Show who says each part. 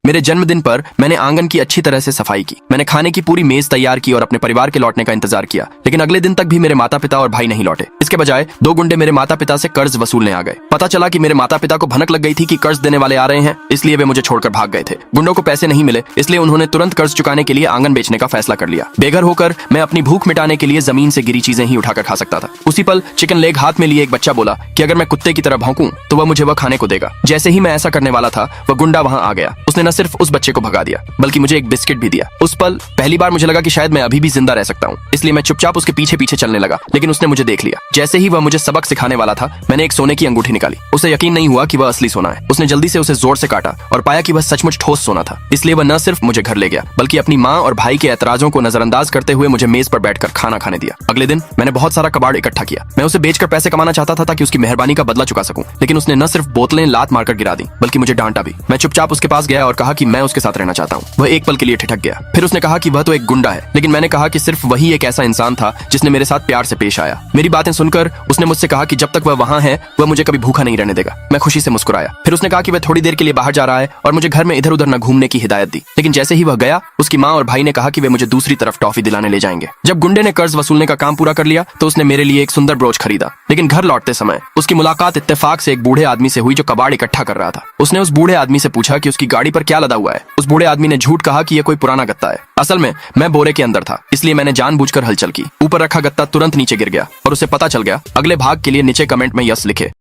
Speaker 1: मेरे जन्मदिन पर मैंने आंगन की अच्छी तरह से सफाई की। मैंने खाने की पूरी मेज तैयार की और अपने परिवार के लौटने का इंतजार किया, लेकिन अगले दिन तक भी मेरे माता पिता और भाई नहीं लौटे। इसके बजाय दो गुंडे मेरे माता पिता से कर्ज वसूलने आ गए। पता चला कि मेरे माता पिता को भनक लग गई थी कि कर्ज देने वाले आ रहे हैं, इसलिए वे मुझे छोड़कर भाग गए थे। गुंडों को पैसे नहीं मिले, इसलिए उन्होंने तुरंत कर्ज चुकाने के लिए आंगन बेचने का फैसला कर लिया। बेघर होकर मैं अपनी भूख मिटाने के लिए जमीन से गिरी चीजें ही उठाकर खा सकता था। उसी पल चिकन लेग हाथ में लिए एक बच्चा बोला कि अगर मैं कुत्ते की तरह भौंकूं तो वह मुझे वह खाने को देगा। जैसे ही मैं ऐसा करने वाला था, वह गुंडा वहां आ गया। उसने न सिर्फ उस बच्चे को भगा दिया, बल्कि मुझे एक बिस्किट भी दिया। उस पल पहली बार मुझे लगा कि शायद मैं अभी भी जिंदा रह सकता हूँ, इसलिए मैं चुपचाप उसके पीछे पीछे चलने लगा, लेकिन उसने मुझे देख लिया। जैसे ही वह मुझे सबक सिखाने वाला था, मैंने एक सोने की अंगूठी निकाली। उसे यकीन नहीं हुआ कि वह असली सोना है। उसने जल्दी से उसे जोर से काटा और पाया कि वह सचमुच ठोस सोना था। इसलिए वह न सिर्फ मुझे घर ले गया, बल्कि अपनी माँ और भाई के एतराजों को नजरअंदाज करते हुए मुझे मेज पर बैठकर खाना खाने दिया। अगले दिन मैंने बहुत सारा कबाड़ इकट्ठा किया। मैं उसे बेचकर पैसे कमाना चाहता था ताकि उसकी मेहरबानी का बदला चुका सकूं, लेकिन उसने न सिर्फ बोतलें लात मारकर गिरा दी, बल्कि मुझे डांटा भी। मैं चुपचाप उसके पास गया और कहा कि मैं उसके साथ रहना चाहता हूँ। वह एक पल के लिए ठिठक गया। फिर उसने कहा कि वह तो एक गुंडा है, लेकिन मैंने कहा कि सिर्फ वही एक ऐसा इंसान था जिसने मेरे साथ प्यार से पेश आया। मेरी बातें सुनकर उसने मुझसे कहा कि जब तक वह वहां है, वह मुझे कभी भूखा नहीं रहने देगा। मैं खुशी से मुस्कुराया। फिर उसने कहा कि वह थोड़ी देर के लिए बाहर जा रहा है और मुझे घर में इधर उधर न घूमने की हिदायत दी। लेकिन जैसे ही वह गया, उसकी माँ और भाई ने कहा कि वे मुझे दूसरी तरफ टॉफी दिलाने ले जाएंगे। जब गुंडे ने कर्ज वसूलने का काम पूरा कर लिया, तो उसने मेरे लिए एक सुंदर ब्रोच खरीदा। लेकिन घर लौटते समय उसकी मुलाकात इत्तेफाक से एक बूढ़े आदमी से हुई जो कबाड़ इकट्ठा कर रहा था। उसने उस बूढ़े आदमी से पूछा कि उसकी गाड़ी पर क्या लदा हुआ है। उस बूढ़े आदमी ने झूठ कहा कि यह कोई पुराना गत्ता है। असल में मैं बोरे के अंदर था, इसलिए मैंने जानबूझकर हलचल की। ऊपर रखा गत्ता तुरंत नीचे गिर गया और उसे पता चल गया। अगले भाग के लिए नीचे कमेंट में यस लिखे।